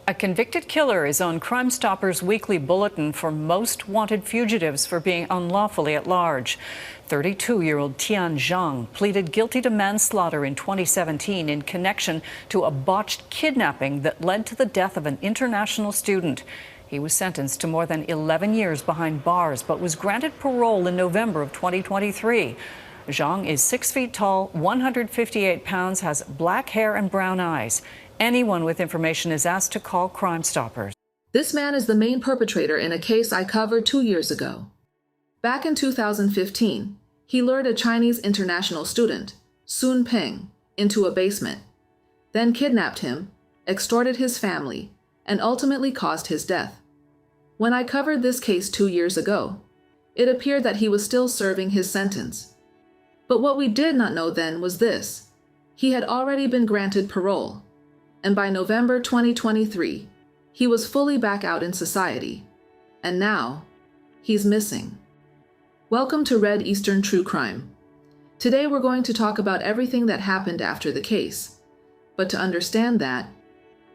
A convicted killer is on Crime Stoppers' weekly bulletin for most wanted fugitives for being unlawfully at large. 32-year-old Tian Zhang pleaded guilty to manslaughter in 2017 in connection to a botched kidnapping that led to the death of an international student. He was sentenced to more than 11 years behind bars, but was granted parole in November of 2023. Zhang is 6 feet tall, 158 pounds, has black hair and brown eyes. Anyone with information is asked to call Crime Stoppers. This man is the main perpetrator in a case I covered 2 years ago. Back in 2015, he lured a Chinese international student, Sun Peng, into a basement, then kidnapped him, extorted his family, and ultimately caused his death. When I covered this case 2 years ago, it appeared that he was still serving his sentence. But what we did not know then was this: he had already been granted parole, and by November 2023, he was fully back out in society. And now, he's missing. Welcome to Red Eastern True Crime. Today we're going to talk about everything that happened after the case. But to understand that,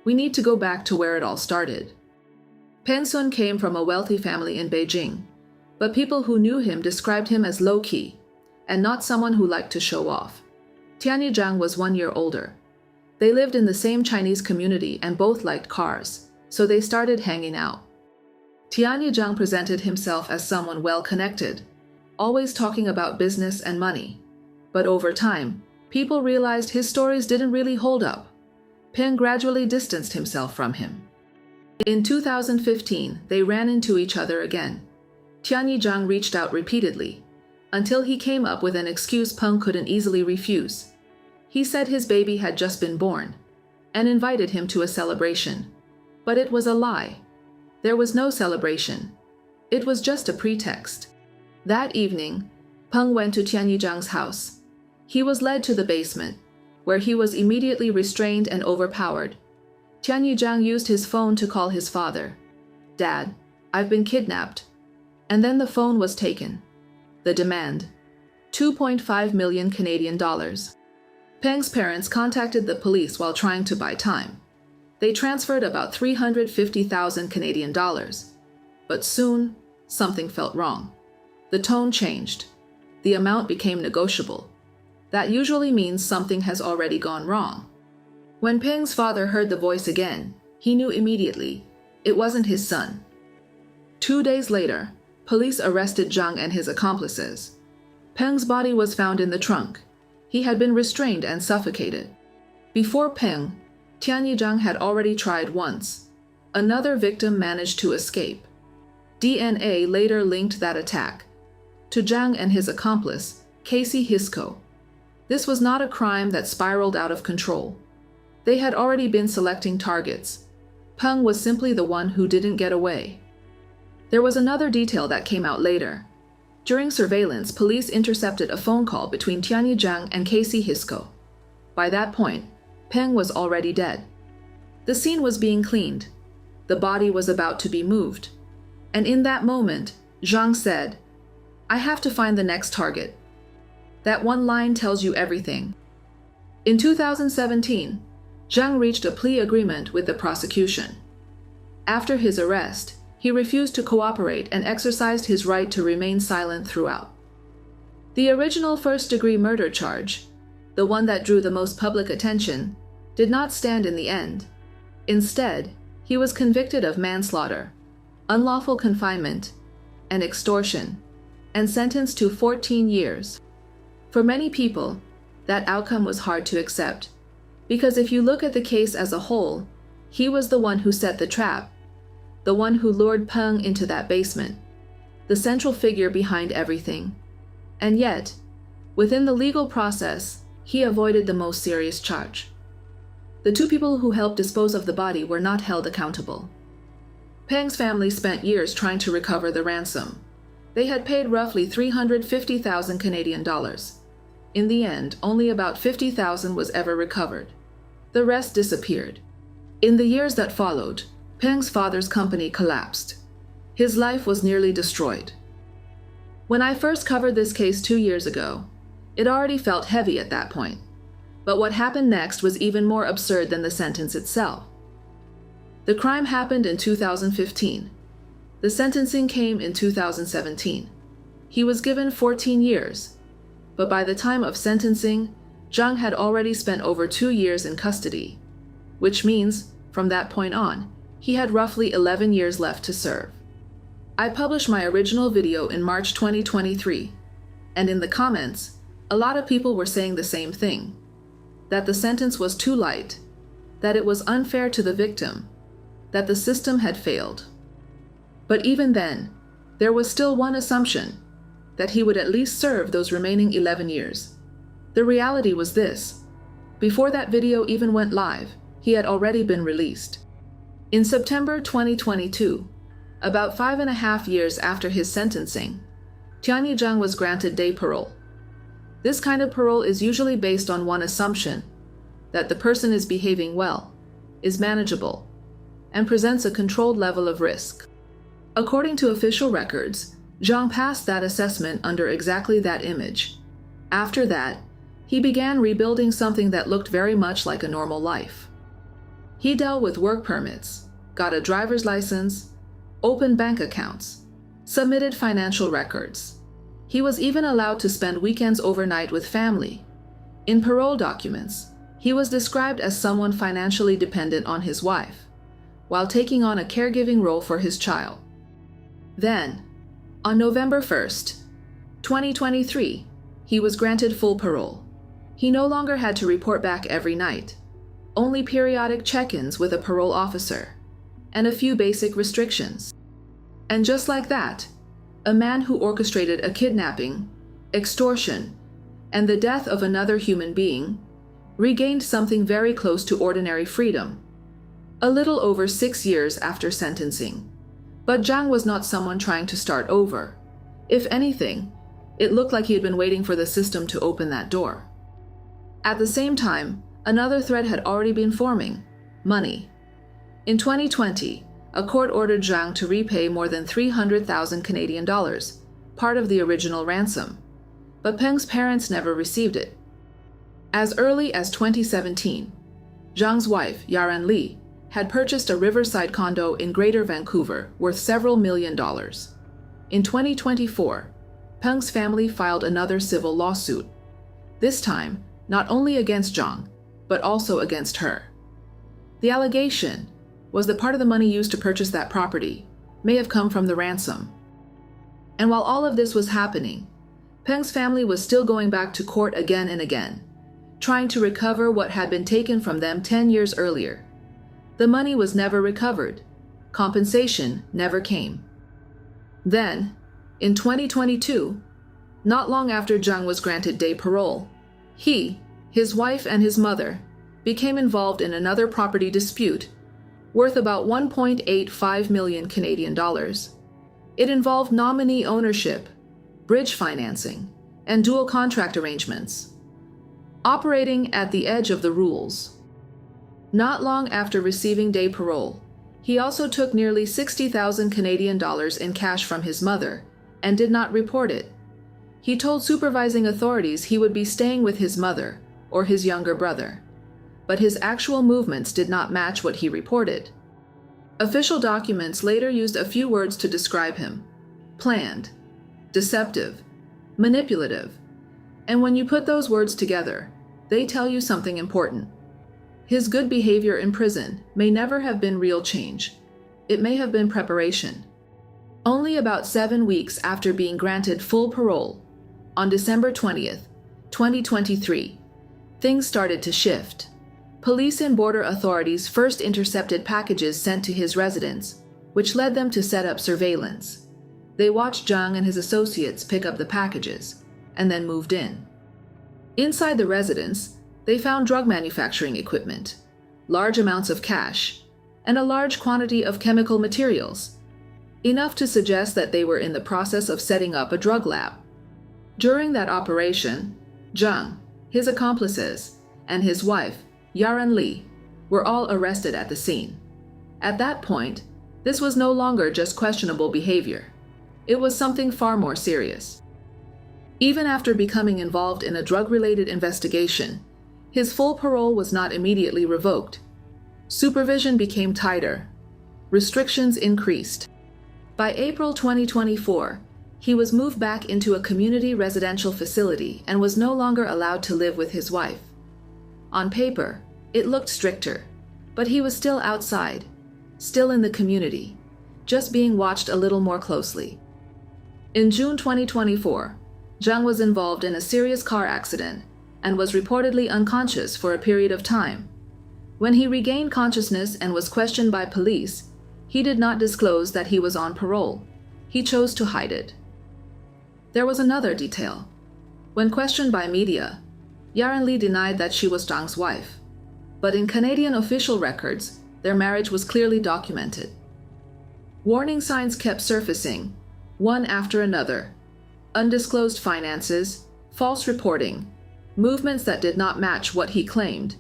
we need to go back to where it all started. Peng Sun came from a wealthy family in Beijing, but people who knew him described him as low-key and not someone who liked to show off. Tianyi Zhang was 1 year older. They lived in the same Chinese community and both liked cars, so they started hanging out. Tianyi Zhang presented himself as someone well-connected, always talking about business and money. But over time, people realized his stories didn't really hold up. Peng gradually distanced himself from him. In 2015, they ran into each other again. Tianyi Zhang reached out repeatedly, until he came up with an excuse Peng couldn't easily refuse. He said his baby had just been born, and invited him to a celebration. But it was a lie. There was no celebration. It was just a pretext. That evening, Peng went to Tianyi Zhang's house. He was led to the basement, where he was immediately restrained and overpowered. Tianyi Zhang used his phone to call his father. "Dad, I've been kidnapped." And then the phone was taken. The demand: 2.5 million Canadian dollars. Peng's parents contacted the police while trying to buy time. They transferred about 350,000 Canadian dollars. But soon, something felt wrong. The tone changed. The amount became negotiable. That usually means something has already gone wrong. When Peng's father heard the voice again, he knew immediately it wasn't his son. 2 days later, police arrested Zhang and his accomplices. Peng's body was found in the trunk. He had been restrained and suffocated. Before Peng, Tianyi Zhang had already tried once. Another victim managed to escape. DNA later linked that attack to Zhang and his accomplice, Casey Hisco. This was not a crime that spiraled out of control. They had already been selecting targets. Peng was simply the one who didn't get away. There was another detail that came out later. During surveillance, police intercepted a phone call between Tianyi Zhang and Casey Hisco. By that point, Peng was already dead. The scene was being cleaned. The body was about to be moved. And in that moment, Zhang said, "I have to find the next target." That one line tells you everything. In 2017, Zhang reached a plea agreement with the prosecution. After his arrest, he refused to cooperate and exercised his right to remain silent throughout. The original first-degree murder charge, the one that drew the most public attention, did not stand in the end. Instead, he was convicted of manslaughter, unlawful confinement, and extortion, and sentenced to 14 years. For many people, that outcome was hard to accept, because if you look at the case as a whole, he was the one who set the trap, the one who lured Peng into that basement, the central figure behind everything. And yet, within the legal process, he avoided the most serious charge. The two people who helped dispose of the body were not held accountable. Peng's family spent years trying to recover the ransom. They had paid roughly 350,000 Canadian dollars. In the end, only about 50,000 was ever recovered. The rest disappeared. In the years that followed, Peng's father's company collapsed. His life was nearly destroyed. When I first covered this case 2 years ago, it already felt heavy at that point. But what happened next was even more absurd than the sentence itself. The crime happened in 2015. The sentencing came in 2017. He was given 14 years, but by the time of sentencing, Zhang had already spent over 2 years in custody, which means, from that point on, he had roughly 11 years left to serve. I published my original video in March 2023, and in the comments, a lot of people were saying the same thing, that the sentence was too light, that it was unfair to the victim, that the system had failed. But even then, there was still one assumption, that he would at least serve those remaining 11 years. The reality was this: before that video even went live, he had already been released. In September 2022, about 5.5 years after his sentencing, Tianyi Zhang was granted day parole. This kind of parole is usually based on one assumption, that the person is behaving well, is manageable, and presents a controlled level of risk. According to official records, Zhang passed that assessment under exactly that image. After that, he began rebuilding something that looked very much like a normal life. He dealt with work permits, got a driver's license, opened bank accounts, submitted financial records. He was even allowed to spend weekends overnight with family. In parole documents, he was described as someone financially dependent on his wife, while taking on a caregiving role for his child. Then, on November 1st, 2023, he was granted full parole. He no longer had to report back every night, only periodic check-ins with a parole officer, and a few basic restrictions. And just like that, a man who orchestrated a kidnapping, extortion, and the death of another human being regained something very close to ordinary freedom, a little over 6 years after sentencing. But Zhang was not someone trying to start over. If anything, it looked like he had been waiting for the system to open that door. At the same time, another threat had already been forming: money. In 2020, a court ordered Zhang to repay more than 300,000 Canadian dollars, part of the original ransom. But Peng's parents never received it. As early as 2017, Zhang's wife, Yaran Li, had purchased a riverside condo in Greater Vancouver worth several $1,000,000. In 2024, Peng's family filed another civil lawsuit, this time not only against Zhang, but also against her. The allegation was that part of the money used to purchase that property may have come from the ransom. And while all of this was happening, Peng's family was still going back to court again and again, trying to recover what had been taken from them 10 years earlier. The money was never recovered. Compensation never came. Then, in 2022, not long after Zhang was granted day parole, he, his wife, and his mother became involved in another property dispute worth about 1.85 million Canadian dollars. It involved nominee ownership, bridge financing, and dual contract arrangements, operating at the edge of the rules. Not long after receiving day parole, he also took nearly 60,000 Canadian dollars in cash from his mother and did not report it. He told supervising authorities he would be staying with his mother or his younger brother, but his actual movements did not match what he reported. Official documents later used a few words to describe him: planned, deceptive, manipulative. And when you put those words together, they tell you something important. His good behavior in prison may never have been real change. It may have been preparation. Only about 7 weeks after being granted full parole, on December 20th, 2023, things started to shift. Police and border authorities first intercepted packages sent to his residence, which led them to set up surveillance. They watched Zhang and his associates pick up the packages, and then moved in. Inside the residence, they found drug manufacturing equipment, large amounts of cash, and a large quantity of chemical materials, enough to suggest that they were in the process of setting up a drug lab. During that operation, Zhang, his accomplices, and his wife, Yaran Li, were all arrested at the scene. At that point, this was no longer just questionable behavior. It was something far more serious. Even after becoming involved in a drug-related investigation, his full parole was not immediately revoked. Supervision became tighter, restrictions increased. By April 2024, he was moved back into a community residential facility and was no longer allowed to live with his wife. On paper, it looked stricter, but he was still outside, still in the community, just being watched a little more closely. In June 2024, Zhang was involved in a serious car accident and was reportedly unconscious for a period of time. When he regained consciousness and was questioned by police, he did not disclose that he was on parole. He chose to hide it. There was another detail. When questioned by media, Yaren Li denied that she was Zhang's wife. But in Canadian official records, their marriage was clearly documented. Warning signs kept surfacing, one after another. Undisclosed finances, false reporting, movements that did not match what he claimed,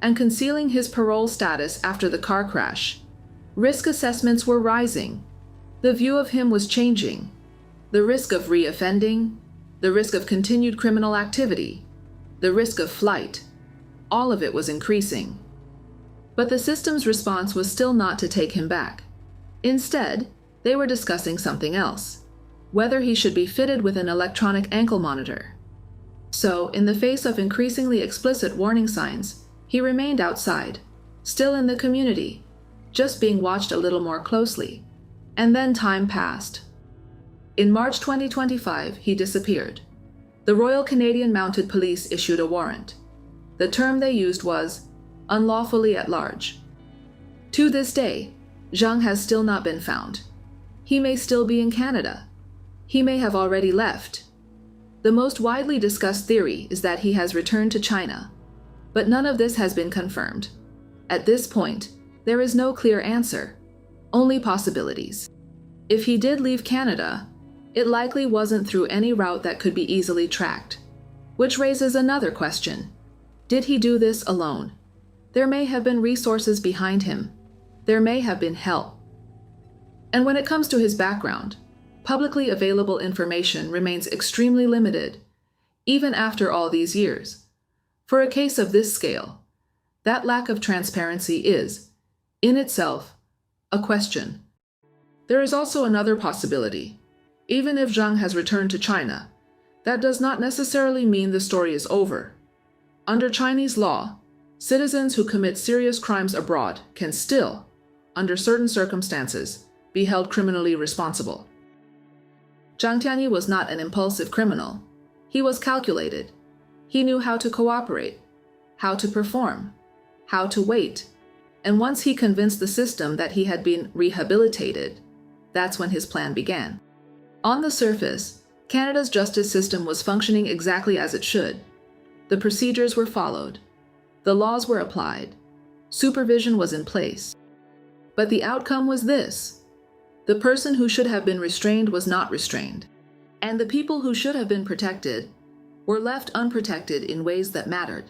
and concealing his parole status after the car crash. Risk assessments were rising. The view of him was changing. The risk of reoffending, the risk of continued criminal activity, the risk of flight, all of it was increasing. But the system's response was still not to take him back. Instead, they were discussing something else, whether he should be fitted with an electronic ankle monitor. So, in the face of increasingly explicit warning signs, he remained outside, still in the community, just being watched a little more closely. And then time passed. In March 2025, he disappeared. The Royal Canadian Mounted Police issued a warrant. The term they used was unlawfully at large. To this day, Zhang has still not been found. He may still be in Canada. He may have already left. The most widely discussed theory is that he has returned to China, but none of this has been confirmed. At this point, there is no clear answer, only possibilities. If he did leave Canada, it likely wasn't through any route that could be easily tracked, which raises another question. Did he do this alone? There may have been resources behind him. There may have been help. And when it comes to his background, publicly available information remains extremely limited, even after all these years. For a case of this scale, that lack of transparency is, in itself, a question. There is also another possibility. Even if Zhang has returned to China, that does not necessarily mean the story is over. Under Chinese law, citizens who commit serious crimes abroad can still, under certain circumstances, be held criminally responsible. Zhang Tianyi was not an impulsive criminal. He was calculated. He knew how to cooperate, how to perform, how to wait, and once he convinced the system that he had been rehabilitated, that's when his plan began. On the surface, Canada's justice system was functioning exactly as it should. The procedures were followed. The laws were applied. Supervision was in place. But the outcome was this. The person who should have been restrained was not restrained. And the people who should have been protected were left unprotected in ways that mattered.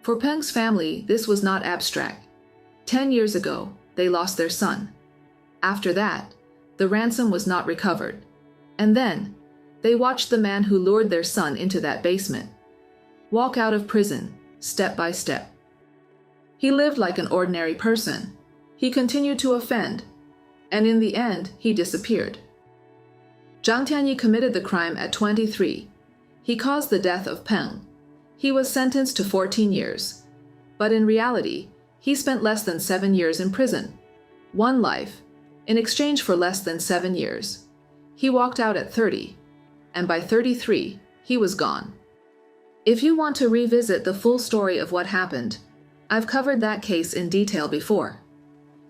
For Peng's family, this was not abstract. 10 years ago, they lost their son. After that, the ransom was not recovered. And then, they watched the man who lured their son into that basement walk out of prison, step by step. He lived like an ordinary person. He continued to offend, and in the end, he disappeared. Zhang Tianyi committed the crime at 23. He caused the death of Peng. He was sentenced to 14 years. But in reality, he spent less than 7 years in prison. One life, in exchange for less than 7 years. He walked out at 30, and by 33, he was gone. If you want to revisit the full story of what happened, I've covered that case in detail before.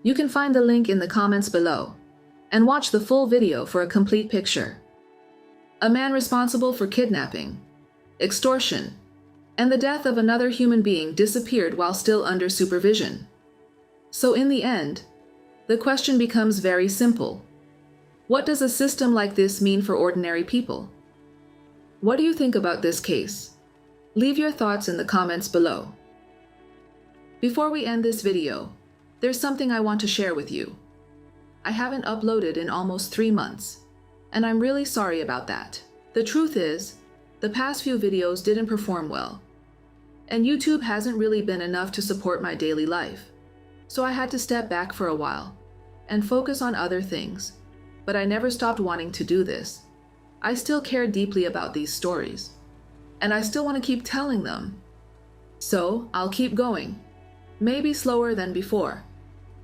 You can find the link in the comments below, and watch the full video for a complete picture. A man responsible for kidnapping, extortion, and the death of another human being disappeared while still under supervision. So in the end, the question becomes very simple. What does a system like this mean for ordinary people? What do you think about this case? Leave your thoughts in the comments below. Before we end this video, there's something I want to share with you. I haven't uploaded in almost 3 months, and I'm really sorry about that. The truth is, the past few videos didn't perform well, and YouTube hasn't really been enough to support my daily life. So I had to step back for a while and focus on other things, but I never stopped wanting to do this. I still care deeply about these stories, and I still want to keep telling them. So I'll keep going, maybe slower than before,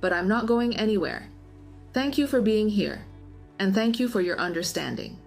but I'm not going anywhere. Thank you for being here, and thank you for your understanding.